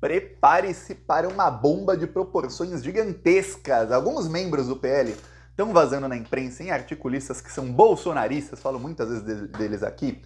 Prepare-se para uma bomba de proporções gigantescas. Alguns membros do PL estão vazando na imprensa, em articulistas que são bolsonaristas, falo muitas vezes deles aqui,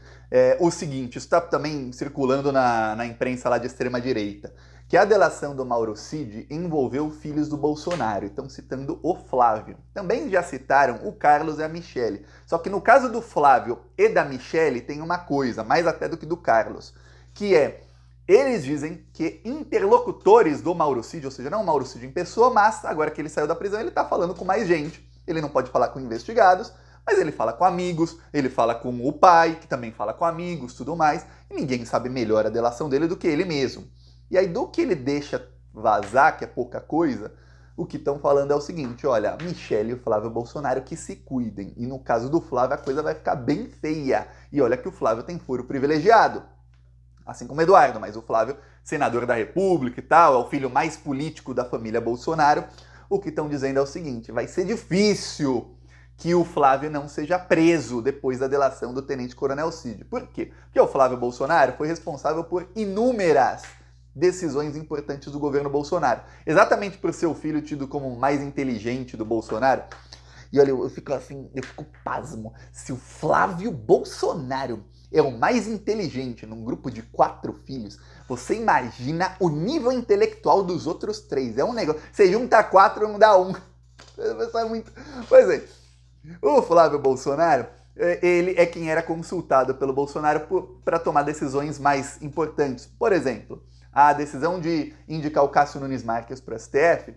o seguinte, isso está também circulando na imprensa lá de extrema-direita, que a delação do Mauro Cid envolveu filhos do Bolsonaro, estão citando o Flávio. Também já citaram o Carlos e a Michelle, só que no caso do Flávio e da Michelle tem uma coisa, mais até do que do Carlos, que é, eles dizem que interlocutores do Mauro Cid, ou seja, não o Mauro Cid em pessoa, mas agora que ele saiu da prisão, ele está falando com mais gente. Ele não pode falar com investigados, mas ele fala com amigos, ele fala com o pai, que também fala com amigos, tudo mais, e ninguém sabe melhor a delação dele do que ele mesmo. E aí, do que ele deixa vazar, que é pouca coisa, o que estão falando é o seguinte, olha, Michelle e o Flávio Bolsonaro que se cuidem. E no caso do Flávio, a coisa vai ficar bem feia. E olha que o Flávio tem foro privilegiado. Assim como o Eduardo, mas o Flávio, senador da República e tal, é o filho mais político da família Bolsonaro. O que estão dizendo é o seguinte, vai ser difícil que o Flávio não seja preso depois da delação do tenente-coronel Cid. Por quê? Porque o Flávio Bolsonaro foi responsável por inúmeras decisões importantes do governo Bolsonaro. Exatamente por ser o filho tido como o mais inteligente do Bolsonaro. E olha, eu fico assim, eu fico pasmo. Se o Flávio Bolsonaro é o mais inteligente num grupo de 4 filhos, você imagina o nível intelectual dos outros 3. É um negócio. Você junta 4, não dá 1. Pois é. O Flávio Bolsonaro, ele é quem era consultado pelo Bolsonaro para tomar decisões mais importantes. Por exemplo, a decisão de indicar o Cássio Nunes Marques para o STF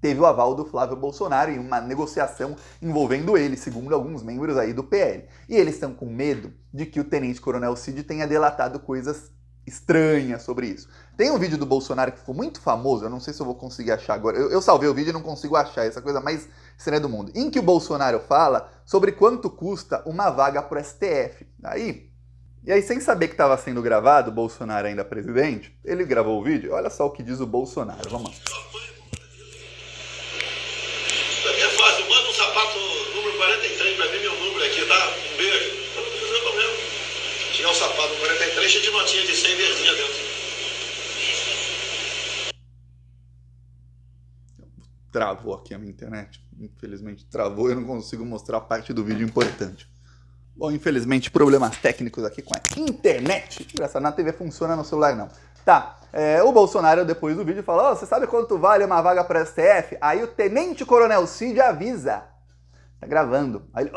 teve o aval do Flávio Bolsonaro em uma negociação envolvendo ele, segundo alguns membros aí do PL. E eles estão com medo de que o tenente-coronel Cid tenha delatado coisas estranhas sobre isso. Tem um vídeo do Bolsonaro que ficou muito famoso, eu não sei se eu vou conseguir achar agora, eu salvei o vídeo e não consigo achar, essa coisa mais estranha do mundo, em que o Bolsonaro fala sobre quanto custa uma vaga pro STF. E aí, sem saber que estava sendo gravado, o Bolsonaro ainda presidente, ele gravou o vídeo, olha só o que diz o Bolsonaro, vamos lá. É fácil, manda um sapato número 43 pra mim, meu número aqui, tá? Um beijo. Não precisa problema. Tinha um sapato 43 cheio de notinha de 100 verdinha dentro. Travou aqui a minha internet. Infelizmente travou, eu não consigo mostrar parte do vídeo importante. Bom, infelizmente problemas técnicos aqui com a internet. Engraçado, na TV funciona, no celular não. Tá, o Bolsonaro depois do vídeo fala, você sabe quanto vale uma vaga para STF? Aí o tenente-coronel Cid avisa. Tá gravando. Aí ele,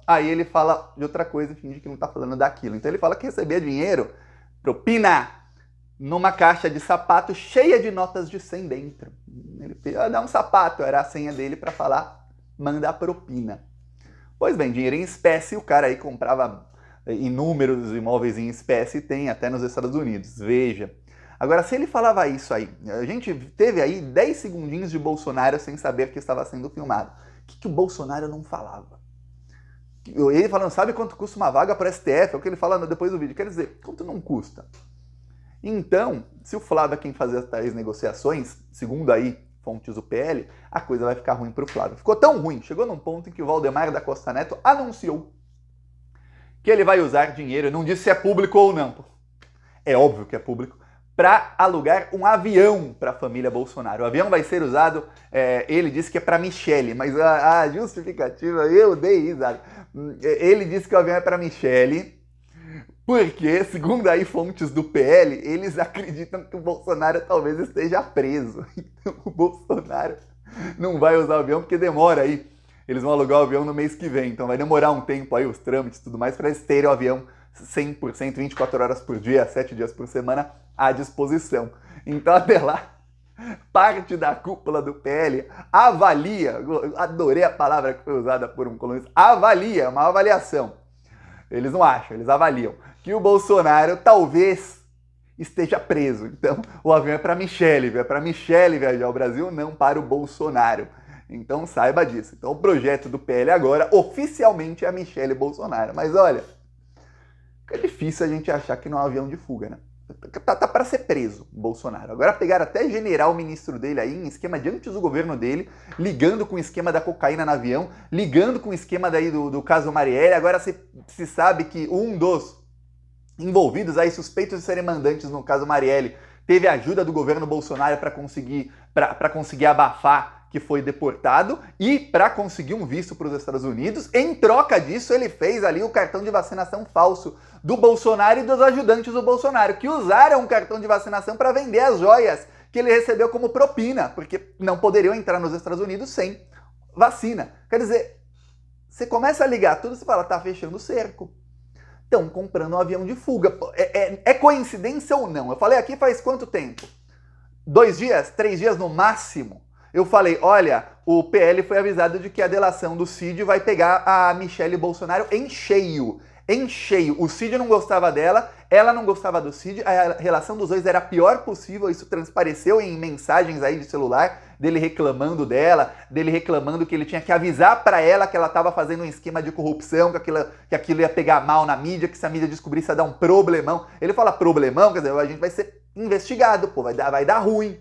Aí ele fala de outra coisa e finge que não tá falando daquilo. Então ele fala que recebia dinheiro, propina, numa caixa de sapato cheia de notas de 100 dentro. Ele pediu, dá um sapato, era a senha dele para falar, manda a propina. Pois bem, dinheiro em espécie, o cara aí comprava inúmeros imóveis em espécie, tem até nos Estados Unidos, veja. Agora, se ele falava isso aí, a gente teve aí 10 segundinhos de Bolsonaro sem saber que estava sendo filmado. O que o Bolsonaro não falava? Ele falando, sabe quanto custa uma vaga para STF? É o que ele fala depois do vídeo. Quer dizer, quanto não custa? Então, se o Flávio é quem fazia tais negociações, segundo aí fontes do PL, a coisa vai ficar ruim para o Flávio. Ficou tão ruim, chegou num ponto em que o Valdemar da Costa Neto anunciou que ele vai usar dinheiro, não disse se é público ou não, é óbvio que é público, para alugar um avião para a família Bolsonaro. O avião vai ser usado, ele disse que é para Michelle, mas a justificativa, eu dei risada. Ele disse que o avião é para Michelle, porque, segundo aí fontes do PL, eles acreditam que o Bolsonaro talvez esteja preso. Então o Bolsonaro não vai usar o avião porque demora aí. Eles vão alugar o avião no mês que vem, então vai demorar um tempo aí, os trâmites e tudo mais, para eles terem o avião 100%, 24 horas por dia, 7 dias por semana à disposição. Então até lá, parte da cúpula do PL avalia, adorei a palavra que foi usada por um colunista, avalia, uma avaliação. Eles não acham, eles avaliam que o Bolsonaro talvez esteja preso. Então, o avião é para Michelle viajar ao Brasil, não para o Bolsonaro. Então, saiba disso. Então, o projeto do PL agora, oficialmente, é a Michelle Bolsonaro. Mas, olha, é difícil a gente achar que não é um avião de fuga, né? Tá para ser preso, Bolsonaro. Agora pegaram até general ministro dele aí, em esquema de antes do governo dele, ligando com o esquema da cocaína no avião, ligando com o esquema daí do caso Marielle. Agora se sabe que um dos envolvidos aí, suspeitos de serem mandantes no caso Marielle, teve ajuda do governo Bolsonaro para conseguir abafar que foi deportado e para conseguir um visto para os Estados Unidos. Em troca disso, ele fez ali o cartão de vacinação falso do Bolsonaro e dos ajudantes do Bolsonaro, que usaram o cartão de vacinação para vender as joias que ele recebeu como propina, porque não poderiam entrar nos Estados Unidos sem vacina. Quer dizer, você começa a ligar tudo e você fala, tá fechando o cerco. Estão comprando um avião de fuga. É coincidência ou não? Eu falei aqui faz quanto tempo? 2 dias? 3 dias no máximo? Eu falei, olha, o PL foi avisado de que a delação do Cid vai pegar a Michelle Bolsonaro em cheio. Em cheio. O Cid não gostava dela, ela não gostava do Cid, a relação dos dois era a pior possível, isso transpareceu em mensagens aí de celular, dele reclamando dela, dele reclamando que ele tinha que avisar pra ela que ela tava fazendo um esquema de corrupção, que aquilo ia pegar mal na mídia, que se a mídia descobrisse ia dar um problemão. Ele fala problemão, quer dizer, a gente vai ser investigado, pô, vai dar ruim.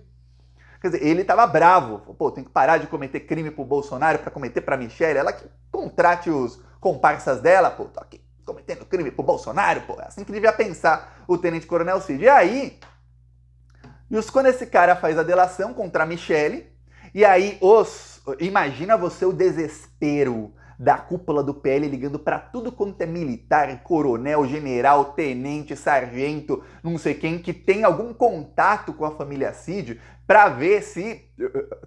Quer dizer, ele tava bravo, pô, tem que parar de cometer crime pro Bolsonaro pra cometer pra Michelle, ela que contrate os comparsas dela, pô, tô aqui cometendo crime pro Bolsonaro, pô, é assim que devia pensar o Tenente Coronel Cid. E aí, quando esse cara faz a delação contra a Michelle, e aí imagina você o desespero da cúpula do PL ligando pra tudo quanto é militar, coronel, general, tenente, sargento, não sei quem, que tem algum contato com a família Cid, pra ver se...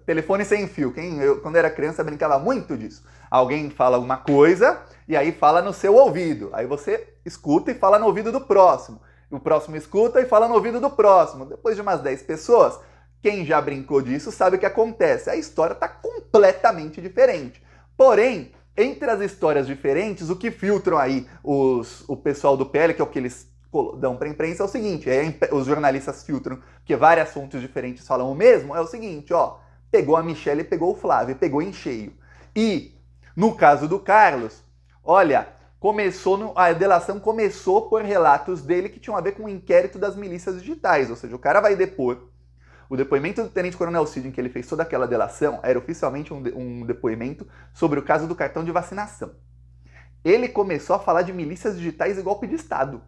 Telefone sem fio, quando era criança brincava muito disso. Alguém fala alguma coisa e aí fala no seu ouvido. Aí você escuta e fala no ouvido do próximo. O próximo escuta e fala no ouvido do próximo. Depois de umas 10 pessoas, quem já brincou disso sabe o que acontece. A história está completamente diferente. Porém, entre as histórias diferentes, o que filtram aí o pessoal do PL, que é o que eles dão para a imprensa, é o seguinte, os jornalistas filtram, porque várias fontes diferentes falam o mesmo, é o seguinte, ó, pegou a Michelle, pegou o Flávio, pegou em cheio. E, no caso do Carlos, olha, a delação começou por relatos dele que tinham a ver com o inquérito das milícias digitais, ou seja, o cara vai depor. O depoimento do Tenente Coronel Cid, em que ele fez toda aquela delação, era oficialmente um depoimento sobre o caso do cartão de vacinação. Ele começou a falar de milícias digitais e golpe de Estado.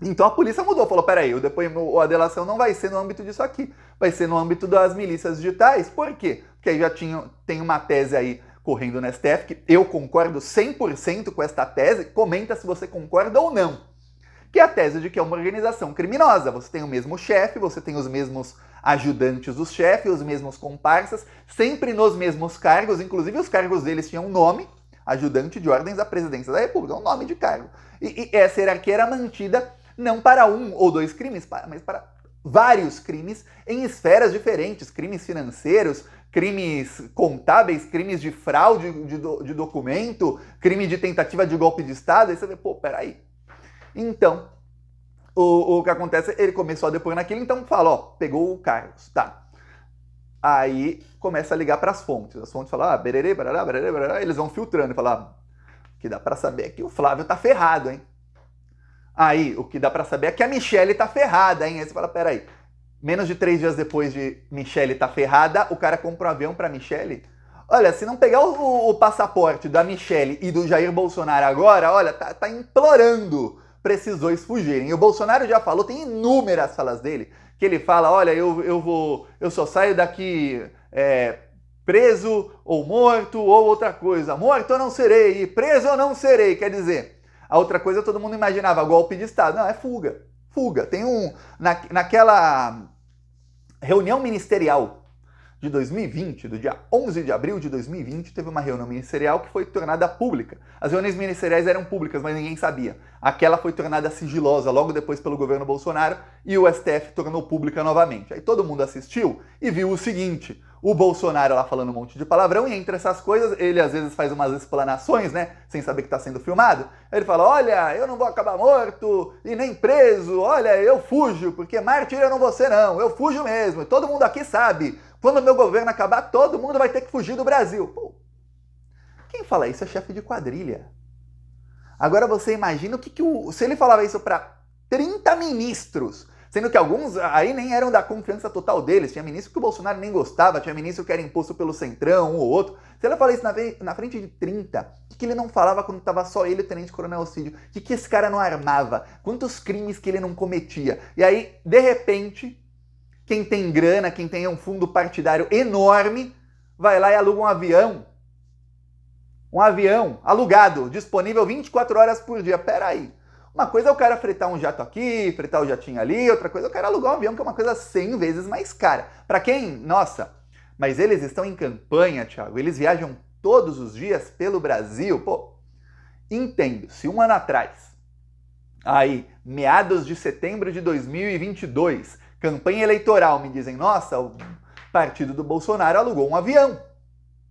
Então a polícia mudou, falou, peraí, a delação não vai ser no âmbito disso aqui, vai ser no âmbito das milícias digitais. Por quê? Porque aí já tem uma tese aí correndo no STF, que eu concordo 100% com esta tese, comenta se você concorda ou não. Que é a tese de que é uma organização criminosa. Você tem o mesmo chefe, você tem os mesmos ajudantes dos chefes, os mesmos comparsas, sempre nos mesmos cargos, inclusive os cargos deles tinham um nome, ajudante de ordens da presidência da República, um nome de cargo. E essa hierarquia era mantida não para 1 ou 2 crimes, mas para vários crimes em esferas diferentes, crimes financeiros, crimes contábeis, crimes de fraude de documento, crime de tentativa de golpe de Estado. Aí você vê, pô, peraí. Então, o que acontece, ele começou a depor naquilo, então fala, ó, pegou o Carlos, tá. Aí começa a ligar para as fontes. As fontes falam, bererê, barará, barará, barará, eles vão filtrando e falam, o que dá para saber é que o Flávio tá ferrado, hein. Aí, o que dá pra saber é que a Michelle tá ferrada, hein? Aí você fala, peraí, menos de 3 dias depois de Michelle tá ferrada, o cara compra um avião pra Michelle? Olha, se não pegar o passaporte da Michelle e do Jair Bolsonaro agora, olha, tá implorando pra esses dois fugirem. E o Bolsonaro já falou, tem inúmeras falas dele, que ele fala, olha, eu só saio daqui preso ou morto ou outra coisa. Morto eu não serei, e preso eu não serei, quer dizer... A outra coisa todo mundo imaginava, golpe de Estado. Não, é fuga. Fuga. Tem naquela reunião ministerial de 2020, do dia 11 de abril de 2020, teve uma reunião ministerial que foi tornada pública. As reuniões ministeriais eram públicas, mas ninguém sabia. Aquela foi tornada sigilosa logo depois pelo governo Bolsonaro e o STF tornou pública novamente. Aí todo mundo assistiu e viu o seguinte... O Bolsonaro lá falando um monte de palavrão e entre essas coisas ele às vezes faz umas explanações, né? Sem saber que está sendo filmado. Ele fala, olha, eu não vou acabar morto e nem preso, olha, eu fujo, porque mártir eu não vou ser não, eu fujo mesmo. E todo mundo aqui sabe, quando o meu governo acabar, todo mundo vai ter que fugir do Brasil. Pô, quem fala isso é chefe de quadrilha. Agora você imagina se ele falava isso para 30 ministros, Sendo que alguns aí nem eram da confiança total deles. Tinha ministro que o Bolsonaro nem gostava, tinha ministro que era imposto pelo Centrão, um ou outro. Se ele fala isso na frente de 30, o que ele não falava quando estava só ele e o Tenente Coronel Cídio? O que esse cara não armava? Quantos crimes que ele não cometia? E aí, de repente, quem tem grana, quem tem um fundo partidário enorme, vai lá e aluga um avião. Um avião alugado, disponível 24 horas por dia. Pera aí. Uma coisa é o cara fretar um jato aqui, fretar o jatinho ali, outra coisa é o cara alugar um avião, que é uma coisa 100 vezes mais cara. Pra quem, nossa, mas eles estão em campanha, Thiago, eles viajam todos os dias pelo Brasil, pô, entendo, se um ano atrás, aí, meados de setembro de 2022, campanha eleitoral, me dizem, nossa, o partido do Bolsonaro alugou um avião.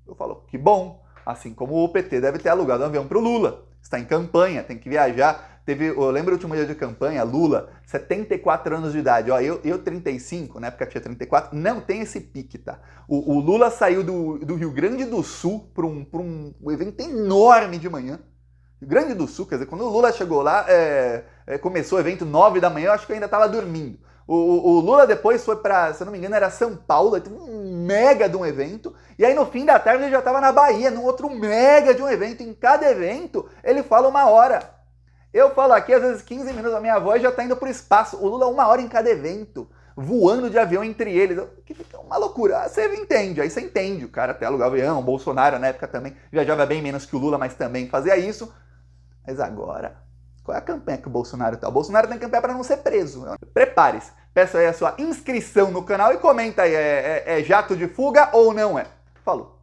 Eu falo, que bom, assim como o PT deve ter alugado um avião pro Lula, está em campanha, tem que viajar. Eu lembro o último dia de campanha, Lula, 74 anos de idade, ó, eu 35, na época tinha 34, não tem esse pique, tá? O Lula saiu do Rio Grande do Sul para um evento enorme de manhã. Rio Grande do Sul, quer dizer, quando o Lula chegou lá, começou o evento 9 da manhã, eu acho que eu ainda estava dormindo. O Lula depois foi para, se eu não me engano, era São Paulo, teve um mega de um evento, e aí no fim da tarde ele já estava na Bahia, num outro mega de um evento. Em cada evento ele fala 1 hora. Eu falo aqui, às vezes 15 minutos, a minha voz já tá indo pro espaço. O Lula 1 hora em cada evento, voando de avião entre eles. Que fica uma loucura. Você entende, aí você entende. O cara até alugava avião, o Bolsonaro na época também viajava bem menos que o Lula, mas também fazia isso. Mas agora, qual é a campanha que o Bolsonaro tá? O Bolsonaro tem campanha para não ser preso. Prepare-se, peça aí a sua inscrição no canal e comenta aí, é jato de fuga ou não é? Falou.